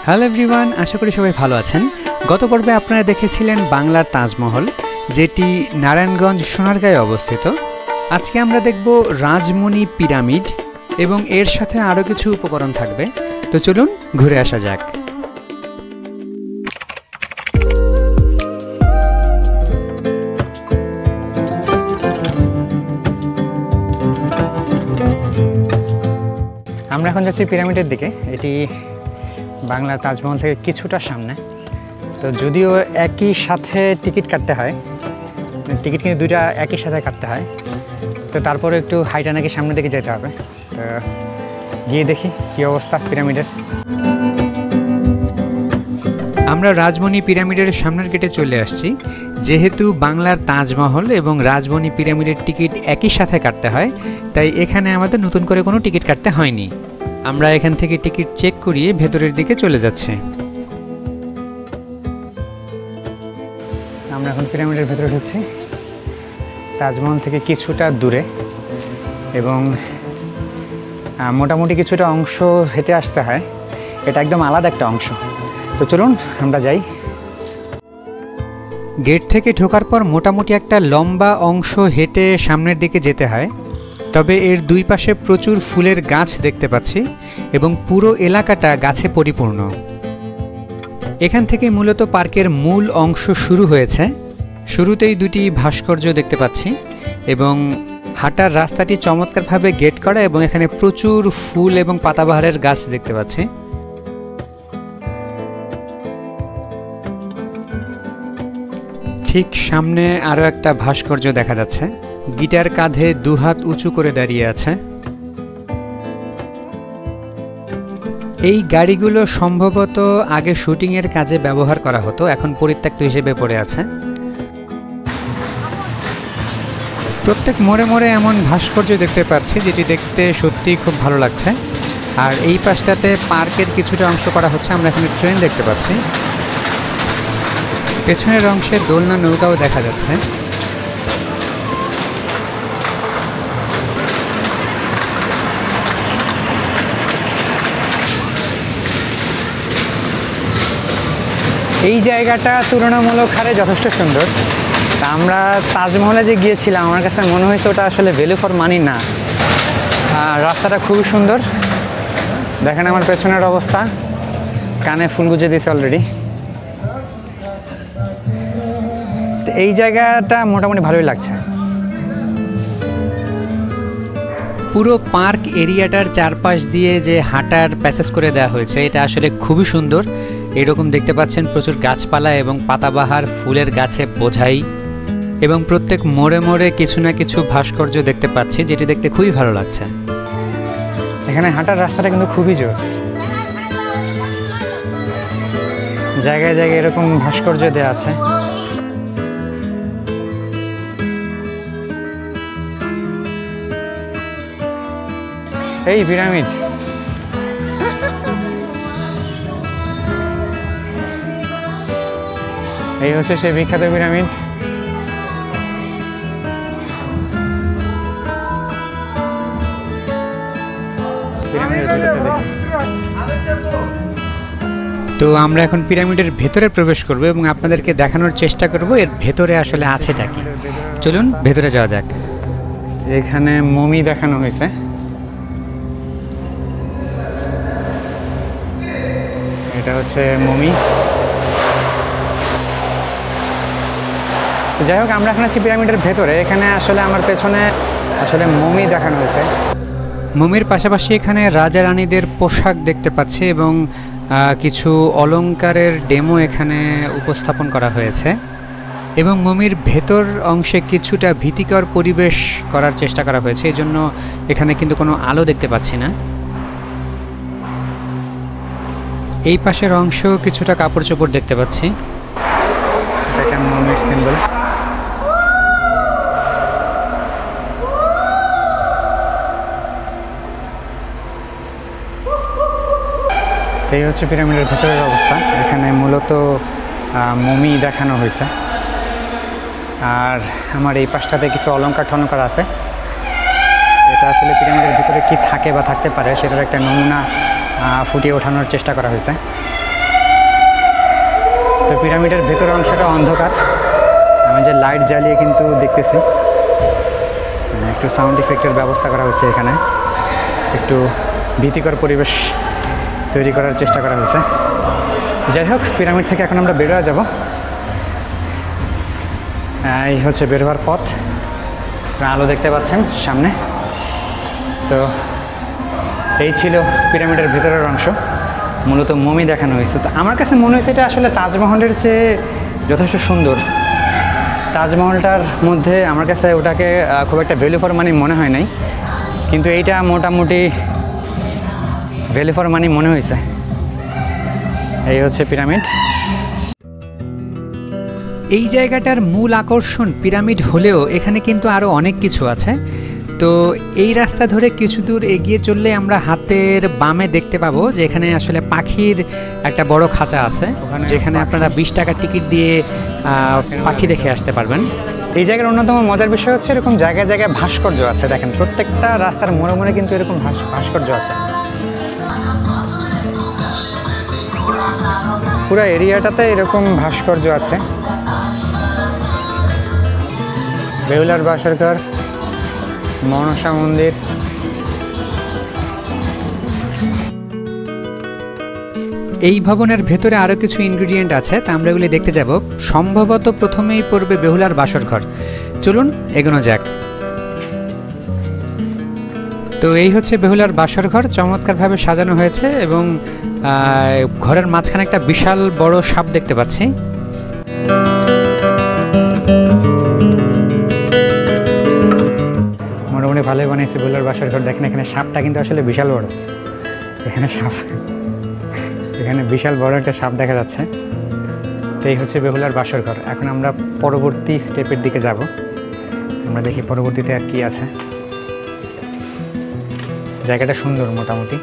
Hello everyone, আশা করি সবাই ভালো আছেন। গত পর্বে আপনারা দেখেছিলেন বাংলার তাজমহল, যেটি নারায়ণগঞ্জ সোনারগাঁয়ে অবস্থিত। আজকে আমরা দেখব রাজমণি পিরামিড এবং এর সাথে আরও কিছু উপকরণ থাকবে। তো চলুন ঘুরে আসা যাক। আমরা এখন যাচ্ছি পিরামিডের দিকে। এটি বাংলার তাজমহল থেকে কিছুটা সামনে। তো যদিও একই সাথে টিকিট কাটতে হয়, টিকিট কিন্তু দুইটা একই সাথে কাটতে হয়, তো তারপরে একটু হাইটা নাকি সামনের দিকে যেতে হবে। তো গিয়ে দেখি কী অবস্থা পিরামিডের। আমরা রাজমণি পিরামিডের সামনের গেটে চলে আসছি। যেহেতু বাংলার তাজমহল এবং রাজমণি পিরামিডের টিকিট একই সাথে কাটতে হয়, তাই এখানে আমাদের নতুন করে কোনো টিকিট কাটতে হয়নি। আমরা এখান থেকে টিকিট চেক করিয়ে ভেতরের দিকে চলে যাচ্ছি। আমরা এখন পিরামিডের ভেতরে ঢুকছি, তাজমহল থেকে কিছুটা দূরে, এবং মোটামুটি কিছুটা অংশ হেঁটে আসতে হয়। এটা একদম আলাদা একটা অংশ। তো চলুন আমরা যাই। গেট থেকে ঢোকার পর মোটামুটি একটা লম্বা অংশ হেঁটে সামনের দিকে যেতে হয়। তবে এর দুই পাশে প্রচুর ফুলের গাছ দেখতে পাচ্ছি এবং পুরো এলাকাটা গাছে পরিপূর্ণ। এখান থেকে মূলত পার্কের মূল অংশ শুরু হয়েছে। শুরুতেই দুটি ভাস্কর্য দেখতে পাচ্ছি এবং হাঁটার রাস্তাটি চমৎকারভাবে গেট করা, এবং এখানে প্রচুর ফুল এবং পাতাবাহারের গাছ দেখতে পাচ্ছি। ঠিক সামনে আরও একটা ভাস্কর্য দেখা যাচ্ছে। গিটার কাঁধে দুহাত উঁচু করে দাঁড়িয়ে আছে। এই গাড়িগুলো সম্ভবত আগে শুটিংয়ের কাজে ব্যবহার করা হতো, এখন পরিত্যক্ত হিসেবে পড়ে আছে। প্রত্যেক মোড়ে মোড়ে এমন ভাস্কর্য দেখতে পাচ্ছি, যেটি দেখতে সত্যিই খুব ভালো লাগছে। আর এই পাশটাতে পার্কের কিছুটা অংশ করা হচ্ছে। আমরা এখানে ট্রেন দেখতে পাচ্ছি। পেছনের অংশে দোলনা নৌকাও দেখা যাচ্ছে। এই জায়গাটা তুলনামূলক হারে যথেষ্ট সুন্দর। আমরা তাজমহলে যে গিয়েছিলাম, আমার কাছে মনে হয়েছে ওটা আসলে ভ্যালু ফর মানি না। রাস্তাটা খুবই সুন্দর। দেখেন আমার পেছনের অবস্থা, কানে ফুল গুজে দিয়েছে অলরেডি। তো এই জায়গাটা মোটামুটি ভালোই লাগছে। পুরো পার্ক এরিয়াটার চারপাশ দিয়ে যে হাঁটার প্যাসেজ করে দেওয়া হয়েছে, এটা আসলে খুবই সুন্দর। এরকম দেখতে পাচ্ছেন প্রচুর গাছপালা এবং পাতাবাহার ফুলের গাছে বোঝাই, এবং প্রত্যেক মোড়ে মোড়ে কিছু না কিছু ভাস্কর্য দেখতে পাচ্ছি, যেটি দেখতে খুবই ভালো লাগছে। এখানে হাঁটার রাস্তাটা কিন্তু খুবই জোস। জায়গায় জায়গায় এরকম ভাস্কর্য দেওয়া আছে। এই পিরামিড, এই হচ্ছে সেই বিখ্যাত পিরামিড। তো আমরা এখন পিরামিডের ভেতরে প্রবেশ করব এবং আপনাদেরকে দেখানোর চেষ্টা করব এর ভেতরে আসলে আছেটা কি। চলুন ভেতরে যাওয়া যাক। এখানে মমি দেখানো হয়েছে। এটা হচ্ছে মমি। যাই হোক, আমরা এখন আছি পিরামিডের ভেতরে। এখানে আসলে আমার পেছনে আসলে মমি দেখানো হয়েছে। মমির পাশাপাশি এখানে রাজা রানীদের পোশাক দেখতে পাচ্ছি এবং কিছু অলংকারের ডেমো এখানে উপস্থাপন করা হয়েছে, এবং মমির ভেতর অংশে কিছুটা ভীতিকর পরিবেশ করার চেষ্টা করা হয়েছে। এই জন্য এখানে কিন্তু কোনো আলো দেখতে পাচ্ছি না। এই পাশের অংশ কিছুটা কাপড় চোপড় দেখতে পাচ্ছি। এটা একটা মমির সিম্বল। এই হচ্ছে পিরামিডের ভেতরের অবস্থা। এখানে মূলত মমি দেখানো হয়েছে। আর আমার এই পাশটাতে কিছু অলংকার টলঙ্কার আছে। এটা আসলে পিরামিডের ভিতরে কি থাকে বা থাকতে পারে সেটার একটা নমুনা ফুটিয়ে ওঠানোর চেষ্টা করা হয়েছে। তো পিরামিডের ভেতরের অংশটা অন্ধকার, আমি যে লাইট জ্বালিয়ে কিন্তু দেখতেছি। একটু সাউন্ড ইফেক্টের ব্যবস্থা করা হয়েছে এখানে, একটু ভীতিকর পরিবেশ তৈরি করার চেষ্টা করা হয়েছে। যাই হোক, পিরামিড থেকে এখন আমরা বের হয়ে যাব। এই হচ্ছে বের হওয়ার পথ, আলো দেখতে পাচ্ছেন সামনে। তো এই ছিল পিরামিডের ভেতরের অংশ, মূলত মমি দেখানো হয়েছে। তো আমার কাছে মনে হয়েছে এটা আসলে তাজমহলের চেয়ে যথেষ্ট সুন্দর। তাজমহলটার মধ্যে আমার কাছে ওটাকে খুব একটা ভ্যালু ফর মানি মনে হয় নাই, কিন্তু এইটা মোটামুটি ভ্যালু ফর মানি মনে হয়েছে। এই হচ্ছে পিরামিড। এই জায়গাটার মূল আকর্ষণ পিরামিড হলেও এখানে কিন্তু আরও অনেক কিছু আছে। তো এই রাস্তা ধরে কিছু দূর এগিয়ে চললে আমরা হাতের বামে দেখতে পাবো যে এখানে আসলে পাখির একটা বড় খাঁচা আছে, যেখানে আপনারা 20 টাকার টিকিট দিয়ে পাখি দেখে আসতে পারবেন। এই জায়গার অন্যতম মজার বিষয় হচ্ছে এরকম জায়গায় জায়গায় ভাস্কর্য আছে। দেখেন, প্রত্যেকটা রাস্তার মোড়ে মোড়ে কিন্তু এরকম ভাস্কর্য আছে। পুরো এরিয়াটাতে এরকম ভাস্কর্য আছে। বেহুলার বাসরঘর, মনসা মন্দির। এই ভবনের ভেতরে আরও কিছু ইনগ্রিডিয়েন্ট আছে, তা আমরা এগুলি দেখতে যাব। সম্ভবত প্রথমেই পড়বে বেহুলার বাসরঘর। চলুন এগোনো যাক। তো এই হচ্ছে বেহুলার বাসরঘর, চমৎকারভাবে সাজানো হয়েছে এবং ঘরের মাঝখানে একটা বিশাল বড় সাপ দেখতে পাচ্ছি। মোটামুটি ভালোই বানিয়েছে বেহুলার বাসরঘর। দেখেন, এখানে সাপটা কিন্তু আসলে বিশাল বড়। এখানে সাপ, এখানে বিশাল বড় একটা সাপ দেখা যাচ্ছে। তো এই হচ্ছে বেহুলার বাসরঘর। এখন আমরা পরবর্তী স্টেপের দিকে যাব। আমরা দেখি পরবর্তীতে আর কি আছে। জায়গাটা সুন্দর মোটামুটি।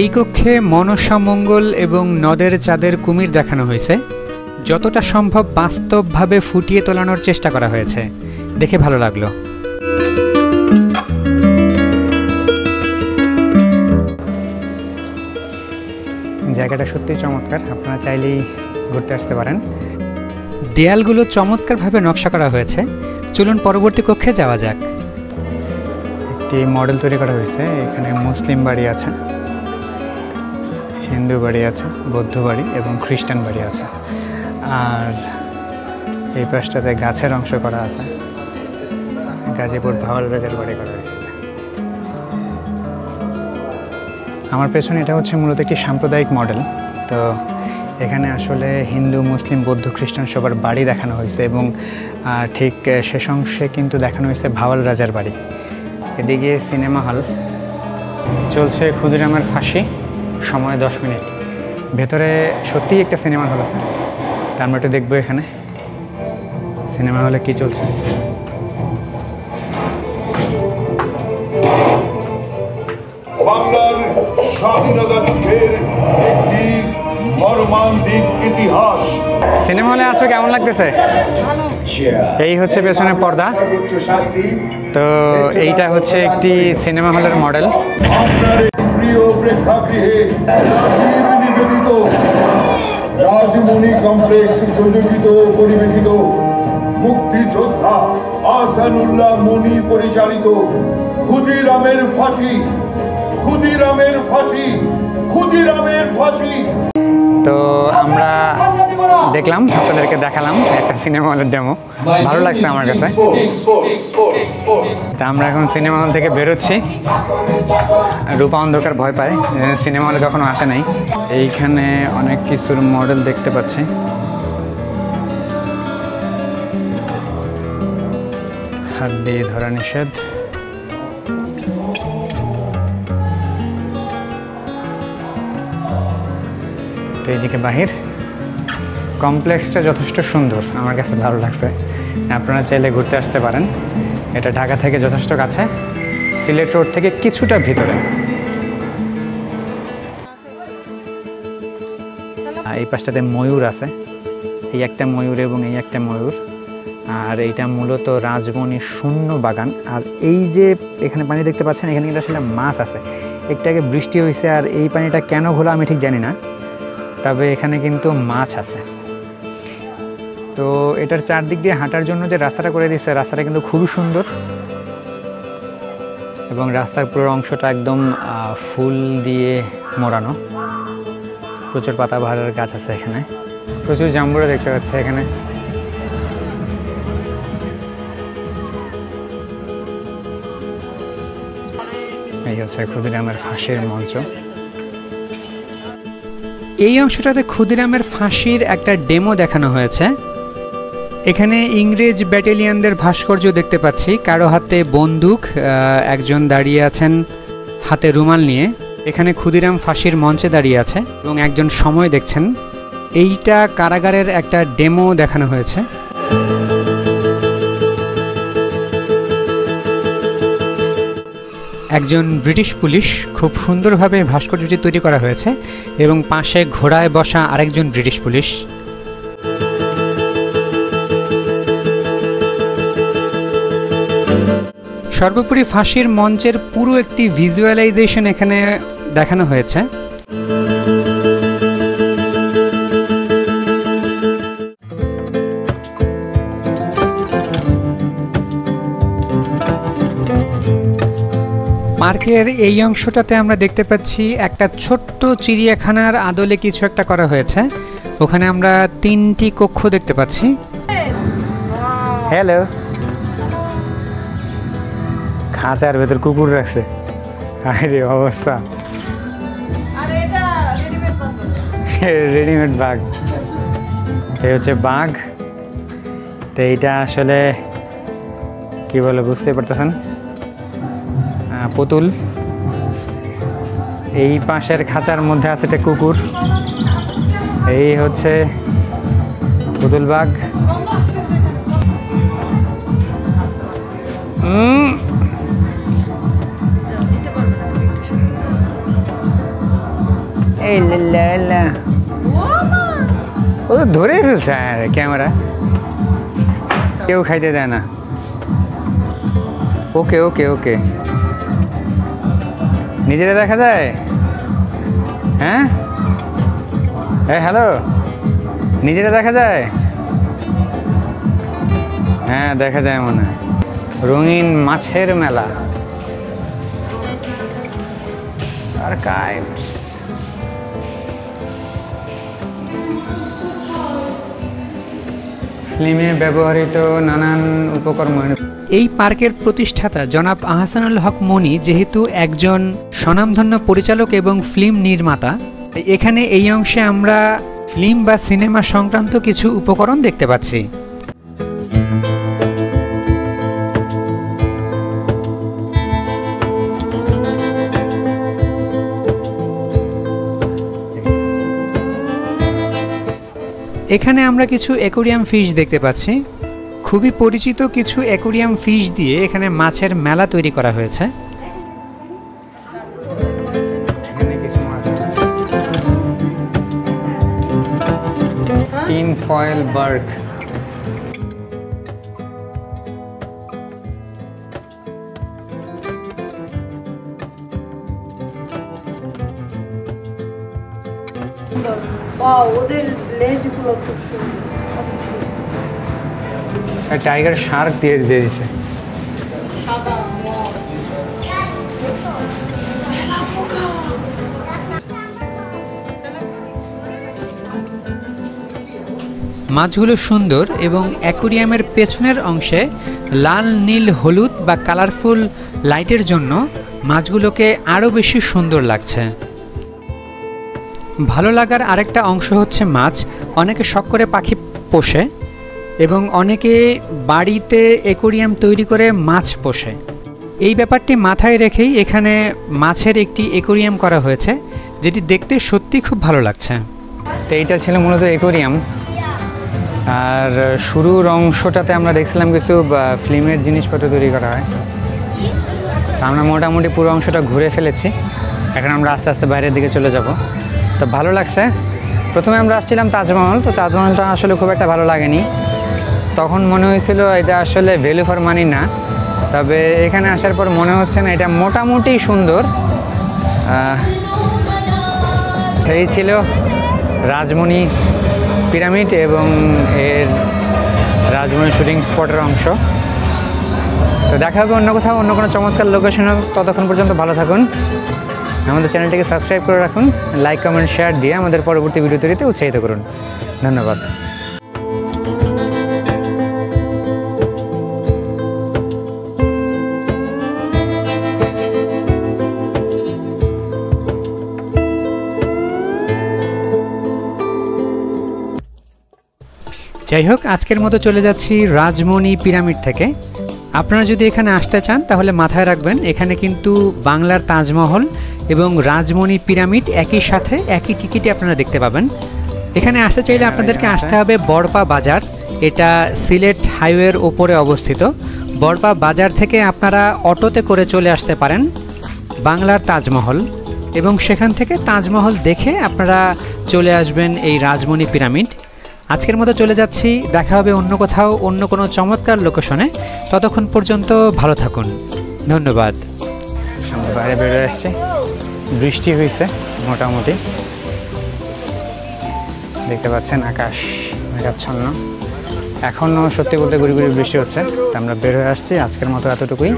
এই কক্ষে মনসা মঙ্গল এবং নদের চাঁদের কুমির দেখানো হয়েছে। যতটা সম্ভব বাস্তবভাবে ফুটিয়ে তোলানোর চেষ্টা করা হয়েছে, দেখে ভালো লাগলো। জায়গাটা সত্যিই চমৎকার, আপনারা চাইলেই ঘুরতে আসতে পারেন। দেয়ালগুলো চমৎকারভাবে নকশা করা হয়েছে। চলুন পরবর্তী কক্ষে যাওয়া যাক। একটি মডেল তৈরি করা হয়েছে। এখানে মুসলিম বাড়ি আছে, হিন্দু বাড়ি আছে, বৌদ্ধ বাড়ি এবং খ্রিস্টান বাড়ি আছে। আর এই পাশটাতে গাছের অংশ করা আছে। গাজীপুর ভাওয়াল রাজার বাড়ি করা হয়েছে। আমার পেছনে এটা হচ্ছে মূলত একটি সাম্প্রদায়িক মডেল। তো এখানে আসলে হিন্দু, মুসলিম, বৌদ্ধ, খ্রিস্টান সবার বাড়ি দেখানো হয়েছে এবং ঠিক শেষ অংশে কিন্তু দেখানো হয়েছে ভাওয়াল রাজার বাড়ি। এদিকে সিনেমা হল চলছে, ক্ষুদিরামের ফাঁসি, সময় 10 মিনিট। ভেতরে সত্যিই একটা সিনেমা হল আছে, তা আমরা একটু দেখবো এখানে সিনেমা হলে কী চলছে। বাংলার স্বাধীনতা যুদ্ধের একটি মর্মান্তিক ইতিহাস। সিনেমা হলে আজকে কেমন লাগতেছে? এই হচ্ছে পেছনের পর্দা। তো এইটা হচ্ছে একটি সিনেমা হলের মডেল। প্রিয় প্রেক্ষাগৃহে নিবেদিত রাজমণি কমপ্লেক্স প্রযোজিত পরিবেশিত মুক্তিযোদ্ধা আহসানুল্লাহ মনি পরিচালিত ক্ষুদিরামের ফাঁসি, ক্ষুদিরামের ফাঁসি, ক্ষুদিরামের ফাঁসি। তো আমরা দেখলাম, আপনাদেরকে দেখালাম একটা সিনেমা হলের ডেমো। ভালো লাগছে আমার কাছে। তা আমরা এখন সিনেমা হল থেকে বেরোচ্ছি। রূপা অন্ধকার ভয় পায়, সিনেমা হলে কখনো আসে নাই। এইখানে অনেক কিছুর মডেল দেখতে পাচ্ছি। হাত দিয়ে ধরা নিষেধ। তো এইদিকে বাহির। কমপ্লেক্সটা যথেষ্ট সুন্দর, আমার কাছে ভালো লাগছে। আপনারা চাইলে ঘুরতে আসতে পারেন। এটা ঢাকা থেকে যথেষ্ট কাছে, সিলেট রোড থেকে কিছুটা ভিতরে। এই পাশটাতে ময়ূর আছে, এই একটা ময়ূর এবং এই একটা ময়ূর। আর এইটা মূলত রাজমণির শূন্য বাগান। আর এই যে এখানে পানি দেখতে পাচ্ছেন, এখানে কিন্তু আসলে মাছ আছে। একটু আগে বৃষ্টি হয়েছে আর এই পানিটা কেন ঘোলা আমি ঠিক জানি না। তবে এখানে কিন্তু মাছ আছে। তো এটার চারদিক দিয়ে হাঁটার জন্য যে রাস্তাটা করে দিচ্ছে, রাস্তাটা কিন্তু খুবই সুন্দর এবং রাস্তার পুরো অংশটা একদম ফুল দিয়ে মোড়ানো। প্রচুর পাতাবাহারের গাছ আছে এখানে, প্রচুর জাম্বুরা দেখতে পাচ্ছি এখানে। এই হচ্ছে ক্ষুদিরামের ফাঁসির মঞ্চ। এই অংশটাতে ক্ষুদিরামের ফাঁসির একটা ডেমো দেখানো হয়েছে। এখানে ইংরেজ ব্যাটালিয়নদের ভাস্কর্য দেখতে পাচ্ছি, কারো হাতে বন্দুক, একজন দাঁড়িয়ে আছেন হাতে রুমাল নিয়ে। এখানে ক্ষুদিরাম ফাঁসির মঞ্চে দাঁড়িয়ে আছে এবং একজন সময় দেখছেন। এইটা কারাগারের একটা ডেমো দেখানো হয়েছে। একজন ব্রিটিশ পুলিশ, খুব সুন্দরভাবে ভাস্কর্যটি তৈরি করা হয়েছে এবং পাশে ঘোড়ায় বসা আরেকজন ব্রিটিশ পুলিশ। সর্বোপরি ফাঁসির মঞ্চের পুরো একটি ভিজুয়ালাইজেশন এখানে দেখানো হয়েছে। পার্কের এই অংশটাতে আমরা দেখতে পাচ্ছি একটা ছোট্ট চিড়িয়াখানার আদলে কিছু একটা করা হয়েছে। ওখানে আমরা 3টি কক্ষ দেখতে পাচ্ছি। হ্যালো, খাঁচার ভেতর কুকুর রাখছে। আরে অবস্থা, রেডিমেড বাঘ। এই হচ্ছে বাঘ। তো এইটা আসলে কি বলে বুঝতে পারতেছেন, পুতুল। এই পাশের খাঁচার মধ্যে আছে একটা কুকুর। এই হচ্ছে পুতুল বাঘ। এই ও তো ধরে ফেলছে ক্যামেরা, কেউ খাইতে দেয় না। ওকে ওকে ওকে, নিজেরা দেখা যায়। হ্যাঁ হ্যালো, নিজেরা দেখা যায়। হ্যাঁ দেখা যায় মনে হয়। রঙিন মাছের মেলা, আর্কাইভস। ফিল্মে ব্যবহৃত নানান উপকরণ। এই পার্কের প্রতিষ্ঠাতা জনাব আহসানুল হক মনি যেহেতু একজন স্বনামধন্য পরিচালক এবং ফিল্ম নির্মাতা, এখানে এই অংশে আমরা ফিল্ম বা সিনেমা সংক্রান্ত কিছু উপকরণ দেখতে পাচ্ছি। এখানে আমরা কিছু অ্যাকোয়ারিয়াম ফিশ দেখতে পাচ্ছি। খুবই পরিচিত কিছু অ্যাকোয়ারিয়াম ফিশ দিয়ে এখানে মাছের মেলা তৈরি করা হয়েছে। Tinfoil barb. ওদের লেজগুলো খুব সুন্দর, অস্থির। টাইগার শার্ক দিয়ে দিয়েছে। মাছগুলো সুন্দর এবং অ্যাকোয়ারিয়ামের পেছনের অংশে লাল, নীল, হলুদ বা কালারফুল লাইটের জন্য মাছগুলোকে আরও বেশি সুন্দর লাগছে। ভালো লাগার আরেকটা অংশ হচ্ছে মাছ। অনেকে শখ করে পাখি পোষে এবং অনেকে বাড়িতে অ্যাকোয়ারিয়াম তৈরি করে মাছ পোষে। এই ব্যাপারটি মাথায় রেখেই এখানে মাছের একটি অ্যাকোয়ারিয়াম করা হয়েছে, যেটি দেখতে সত্যি খুব ভালো লাগছে। তো এইটা ছিল মূলত অ্যাকোয়ারিয়াম। আর শুরুর অংশটাতে আমরা দেখছিলাম কিছু ফিল্মের জিনিসপত্র তৈরি করা হয়। আমরা মোটামুটি পুরো অংশটা ঘুরে ফেলেছি। এখন আমরা আস্তে আস্তে বাইরের দিকে চলে যাব। তো ভালো লাগছে। প্রথমে আমরা আসছিলাম তাজমহল। তো তাজমহলটা আসলে খুব একটা ভালো লাগেনি। তখন মনে হয়েছিল এটা আসলে ভ্যালু ফর মানি না। তবে এখানে আসার পর মনে হচ্ছে না, এটা মোটামুটি সুন্দর। এই ছিল রাজমণি পিরামিড এবং এর রাজমণি শুটিং স্পটের অংশ। তো দেখা হবে অন্য কোথাও, অন্য কোনো চমৎকার লোকেশনে। ততক্ষণ পর্যন্ত ভালো থাকুন, আমাদের চ্যানেলটিকে সাবস্ক্রাইব করে রাখুন, লাইক কমেন্ট শেয়ার দিয়ে আমাদের পরবর্তী ভিডিও তৈরিতে উৎসাহিত করুন। ধন্যবাদ। যাই হোক, আজকের মতো চলে যাচ্ছি রাজমণি পিরামিড থেকে। আপনারা যদি এখানে আসতে চান তাহলে মাথায় রাখবেন, এখানে কিন্তু বাংলার তাজমহল এবং রাজমণি পিরামিড একই সাথে একই টিকিটে আপনারা দেখতে পাবেন। এখানে আসতে চাইলে আপনাদেরকে আসতে হবে বড়পা বাজার। এটা সিলেট হাইওয়ের ওপরে অবস্থিত। বড়পা বাজার থেকে আপনারা অটোতে করে চলে আসতে পারেন বাংলার তাজমহল, এবং সেখান থেকে তাজমহল দেখে আপনারা চলে আসবেন এই রাজমণি পিরামিড। আজকের মতো চলে যাচ্ছি, দেখা হবে অন্য কোথাও, অন্য কোনো চমৎকার লোকেশনে। ততক্ষণ পর্যন্ত ভালো থাকুন, ধন্যবাদ। বাইরে বেরোয় আসছে, বৃষ্টি হয়েছে মোটামুটি, দেখতে পাচ্ছেন আকাশ মেঘাচ্ছন্ন। এখনও সত্যি বলতে গুড়ি গুড়ি বৃষ্টি হচ্ছে। তো আমরা বের হয়ে আসছি, আজকের মতো এতটুকুই।